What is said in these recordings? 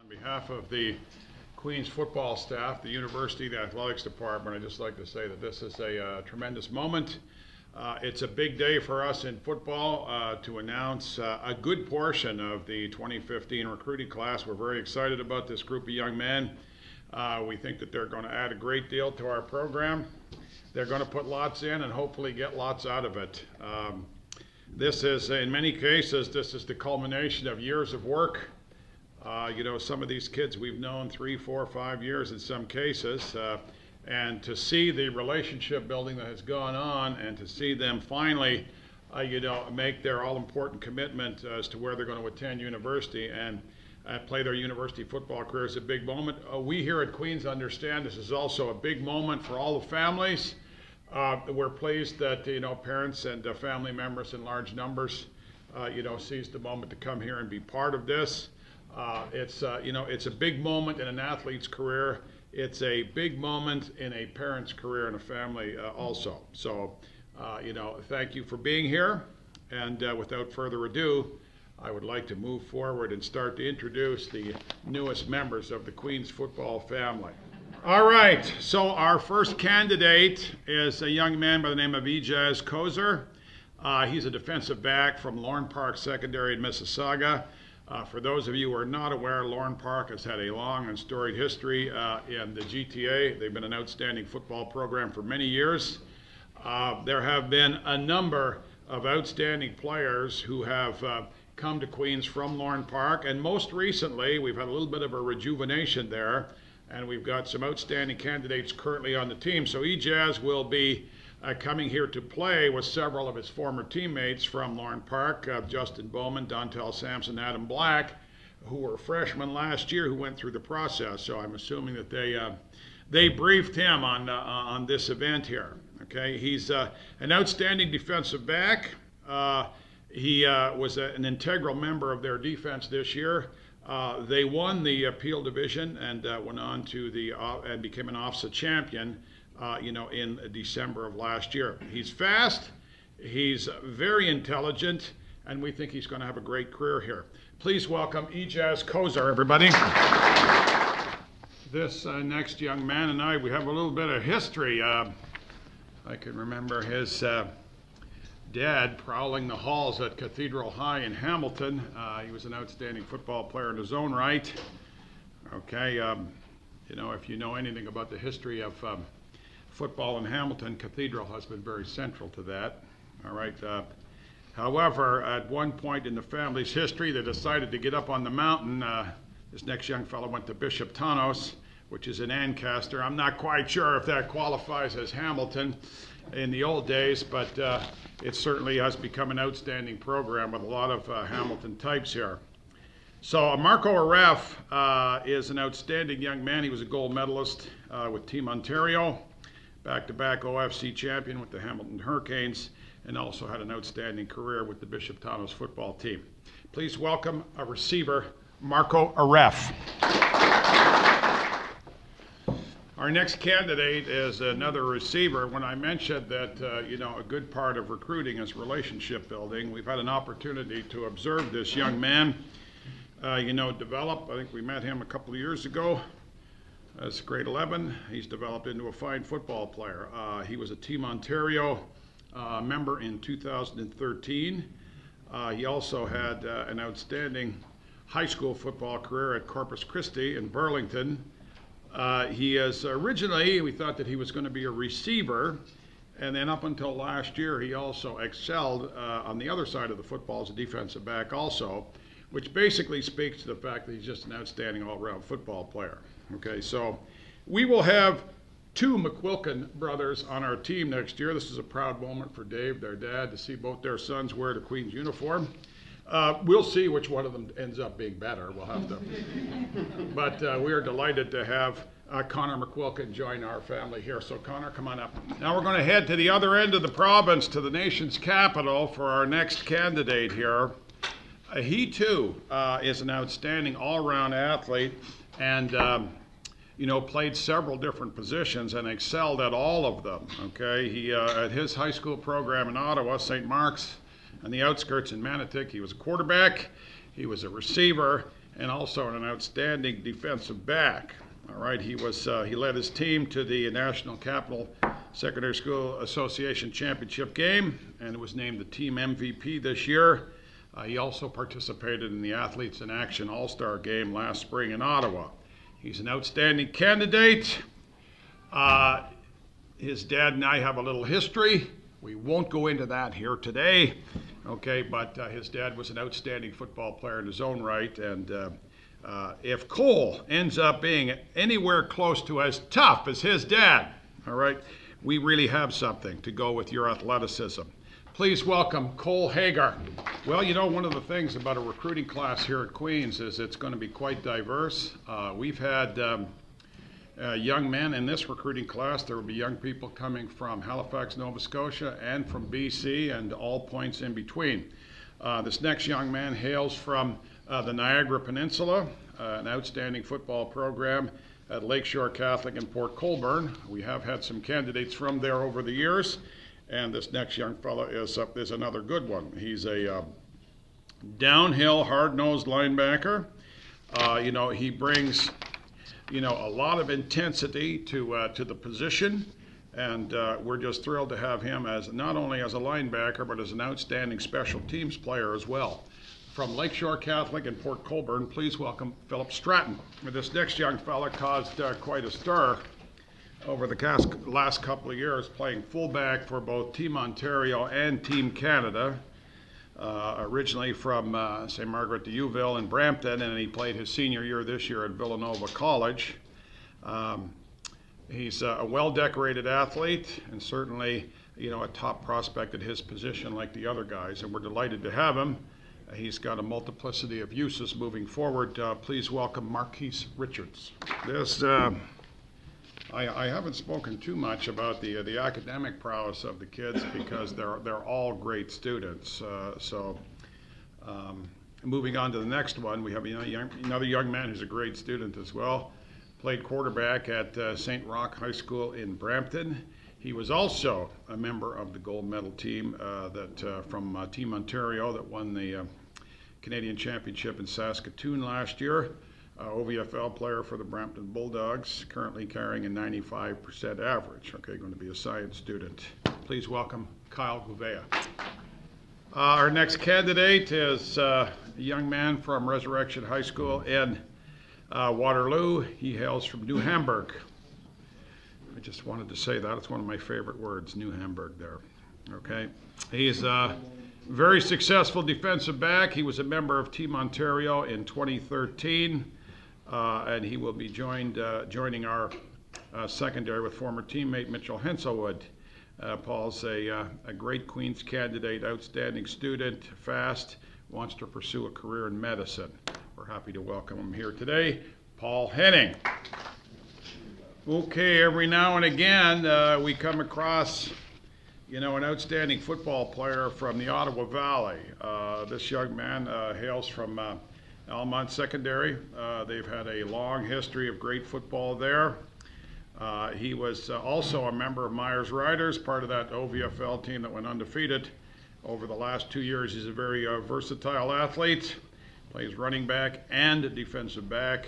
On behalf of the Queen's football staff, the university, the athletics department, I'd just like to say that this is a tremendous moment. It's a big day for us in football to announce a good portion of the 2015 recruiting class. We're very excited about this group of young men. We think that they're going to add a great deal to our program. They're going to put lots in and hopefully get lots out of it. This is, in many cases, this is the culmination of years of work. You know, some of these kids we've known 3, 4, 5 years in some cases, and to see the relationship building that has gone on and to see them finally, you know, make their all-important commitment as to where they're going to attend university and play their university football career is a big moment. We here at Queen's understand this is also a big moment for all the families. We're pleased that, you know, parents and family members in large numbers, you know, seized the moment to come here and be part of this. You know, it's a big moment in an athlete's career. It's a big moment in a parent's career and a family also. So, you know, thank you for being here. And without further ado, I would like to move forward and start to introduce the newest members of the Queen's football family. All right, so our first candidate is a young man by the name of Asakusa. He's a defensive back from Lorne Park Secondary in Mississauga. For those of you who are not aware, Lorne Park has had a long and storied history in the GTA. They've been an outstanding football program for many years. There have been a number of outstanding players who have come to Queen's from Lorne Park, and most recently we've had a little bit of a rejuvenation there, and we've got some outstanding candidates currently on the team. So Ejaz will be coming here to play with several of his former teammates from Lorne Park, Justin Bowman, Dontel Sampson, Adam Black, who were freshmen last year who went through the process. So I'm assuming that they briefed him on this event here. Okay, he's an outstanding defensive back. He was an integral member of their defense this year. They won the Appeal Division and went on to and became an OFSA champion. You know, in December of last year. He's fast, he's very intelligent, and we think he's going to have a great career here. Please welcome Asakusa, everybody. This next young man and I, we have a little bit of history. I can remember his dad prowling the halls at Cathedral High in Hamilton. He was an outstanding football player in his own right. Okay, you know, if you know anything about the history of football in Hamilton, Cathedral has been very central to that. All right. However, at one point in the family's history, they decided to get up on the mountain. This next young fellow went to Bishop Tanos, which is in Ancaster. I'm not quite sure if that qualifies as Hamilton in the old days, but it certainly has become an outstanding program with a lot of Hamilton types here. So Marco Aref is an outstanding young man. He was a gold medalist with Team Ontario, back-to-back OFC champion with the Hamilton Hurricanes, and also had an outstanding career with the Bishop Tanos football team. Please welcome a receiver, Marco Aref. Our next candidate is another receiver. When I mentioned that, you know, a good part of recruiting is relationship building, we've had an opportunity to observe this young man, you know, develop. I think we met him a couple of years ago. As grade 11, he's developed into a fine football player. He was a Team Ontario member in 2013. He also had an outstanding high school football career at Corpus Christi in Burlington. He is originally, we thought that he was going to be a receiver, and then up until last year, he also excelled on the other side of the football as a defensive back also, which basically speaks to the fact that he's just an outstanding all-around football player. Okay, so we will have 2 McQuilkin brothers on our team next year. This is a proud moment for Dave, their dad, to see both their sons wear the Queen's uniform. We'll see which one of them ends up being better. We'll have to. But we are delighted to have Connor McQuilkin join our family here. So Connor, come on up. Now we're going to head to the other end of the province, to the nation's capital, for our next candidate here. He too is an outstanding all-around athlete, and you know, played several different positions and excelled at all of them. Okay, he at his high school program in Ottawa, St. Mark's, on the outskirts in Manotick, he was a quarterback, he was a receiver, and also an outstanding defensive back. All right, he led his team to the National Capital Secondary School Association Championship game and was named the team MVP this year. He also participated in the Athletes in Action All-Star game last spring in Ottawa. He's an outstanding candidate. His dad and I have a little history. We won't go into that here today, okay, but his dad was an outstanding football player in his own right, and if Cole ends up being anywhere close to as tough as his dad, all right, we really have something to go with your athleticism. Please welcome Cole Hagar. Well, you know, one of the things about a recruiting class here at Queen's is it's going to be quite diverse. We've had young men in this recruiting class. There will be young people coming from Halifax, Nova Scotia, and from BC, and all points in between. This next young man hails from the Niagara Peninsula, an outstanding football program at Lakeshore Catholic in Port Colborne. We have had some candidates from there over the years, and this next young fella is another good one. He's a downhill, hard-nosed linebacker. You know, he brings, you know, a lot of intensity to the position, and we're just thrilled to have him as not only as a linebacker, but as an outstanding special teams player as well. From Lakeshore Catholic in Port Colborne, please welcome Fillip Stratton. This next young fella caused quite a stir over the last couple of years, playing fullback for both Team Ontario and Team Canada. Originally from St. Margaret de Youville in Brampton, and he played his senior year this year at Villanova College. He's a well-decorated athlete and certainly, you know, a top prospect at his position like the other guys, and we're delighted to have him. He's got a multiplicity of uses moving forward. Please welcome Marquis Richards. I haven't spoken too much about the academic prowess of the kids because they're all great students. Moving on to the next one, we have another young man who's a great student as well. Played quarterback at St. Roch High School in Brampton. He was also a member of the gold medal team from Team Ontario that won the Canadian Championship in Saskatoon last year. OVFL player for the Brampton Bulldogs, currently carrying a 95% average. Okay, going to be a science student. Please welcome Kyle Gouveia. Our next candidate is a young man from Resurrection High School in Waterloo. He hails from New Hamburg. I just wanted to say that. It's one of my favorite words, New Hamburg there. Okay. He's a very successful defensive back. He was a member of Team Ontario in 2013. And he will be joining our secondary with former teammate Mitchell Hensel. Paul's a great Queen's candidate, outstanding student, fast, wants to pursue a career in medicine. We're happy to welcome him here today. Paul Henning. Okay, every now and again we come across, you know, an outstanding football player from the Ottawa Valley. This young man hails from Elmont Secondary. They've had a long history of great football there. He was also a member of Myers Riders, part of that OVFL team that went undefeated over the last 2 years. He's a very versatile athlete, plays running back and defensive back,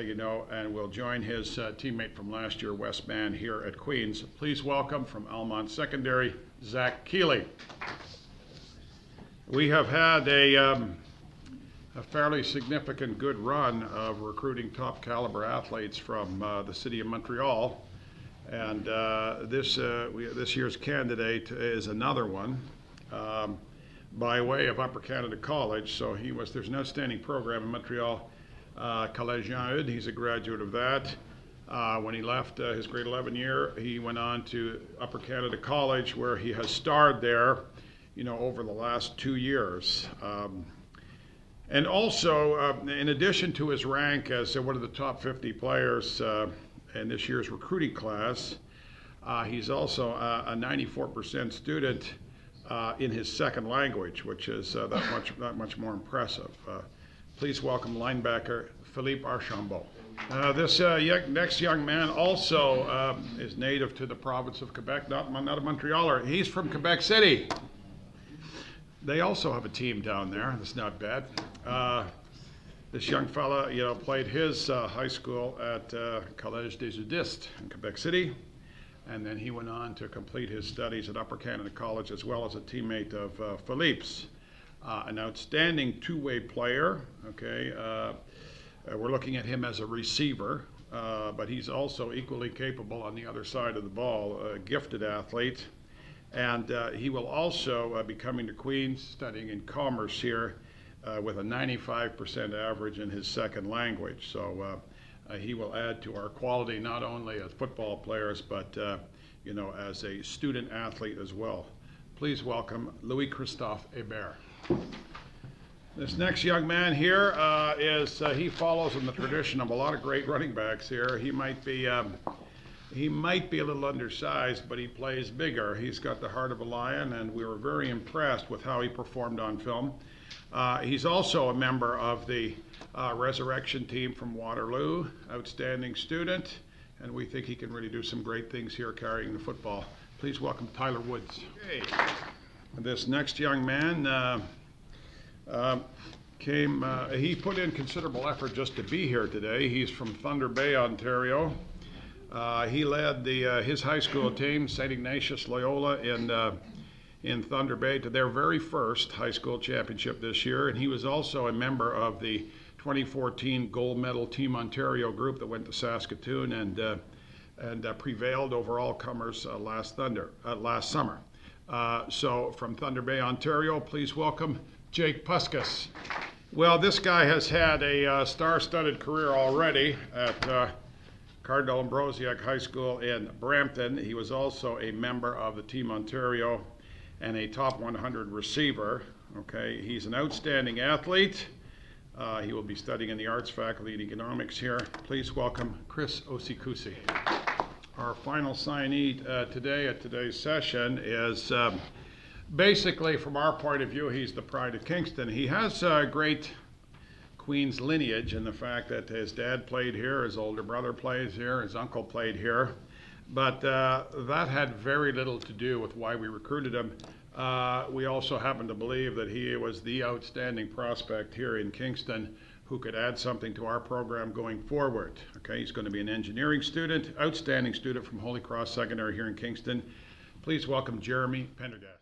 you know, and will join his teammate from last year, Wes Mann, here at Queen's. Please welcome from Elmont Secondary, Zach Keely. We have had a fairly significant good run of recruiting top caliber athletes from the city of Montreal, and this year's candidate is another one by way of Upper Canada College. So there's an outstanding program in Montreal, Collège Jean-Eudes. He's a graduate of that. When he left his grade 11 year, he went on to Upper Canada College, where he has starred there, you know, over the last 2 years. And also, in addition to his rank as one of the top 50 players in this year's recruiting class, he's also a 94% student in his second language, which is that much more impressive. Please welcome linebacker Philippe Archambault. This next young man also is native to the province of Quebec, not a Montrealer. He's from Quebec City. They also have a team down there. That's not bad. This young fella, played his high school at Collège des Udistes in Quebec City, and then he went on to complete his studies at Upper Canada College as well as a teammate of Philippe's. An outstanding two-way player, okay? We're looking at him as a receiver, but he's also equally capable on the other side of the ball, a gifted athlete. And he will also be coming to Queen's, studying in commerce here with a 95% average in his second language. So he will add to our quality not only as football players, but as a student athlete as well. Please welcome Louis-Christophe Hébert. This next young man here he follows in the tradition of a lot of great running backs here. He might be a little undersized, but he plays bigger. He's got the heart of a lion, and we were very impressed with how he performed on film. He's also a member of the resurrection team from Waterloo, outstanding student, and we think he can really do some great things here carrying the football. Please welcome Tyler Woods. Okay. This next young man he put in considerable effort just to be here today. He's from Thunder Bay, Ontario. He led his high school team, St. Ignatius Loyola, in Thunder Bay to their very first high school championship this year, and he was also a member of the 2014 gold medal Team Ontario group that went to Saskatoon and prevailed over all comers last summer. So from Thunder Bay, Ontario, please welcome Jake Pusks. Well, this guy has had a star-studded career already at Cardinal Ambrosiac High School in Brampton. He was also a member of the Team Ontario and a top 100 receiver. Okay, he's an outstanding athlete. He will be studying in the arts faculty in economics here. Please welcome Chris Osikusi. Our final signee today at today's session is basically, from our point of view, he's the pride of Kingston. He has great Queen's lineage in the fact that his dad played here, his older brother plays here, his uncle played here. But that had very little to do with why we recruited him. We also happen to believe that he was the outstanding prospect here in Kingston who could add something to our program going forward. Okay, he's going to be an engineering student, outstanding student from Holy Cross Secondary here in Kingston. Please welcome Jeremy Pendergast.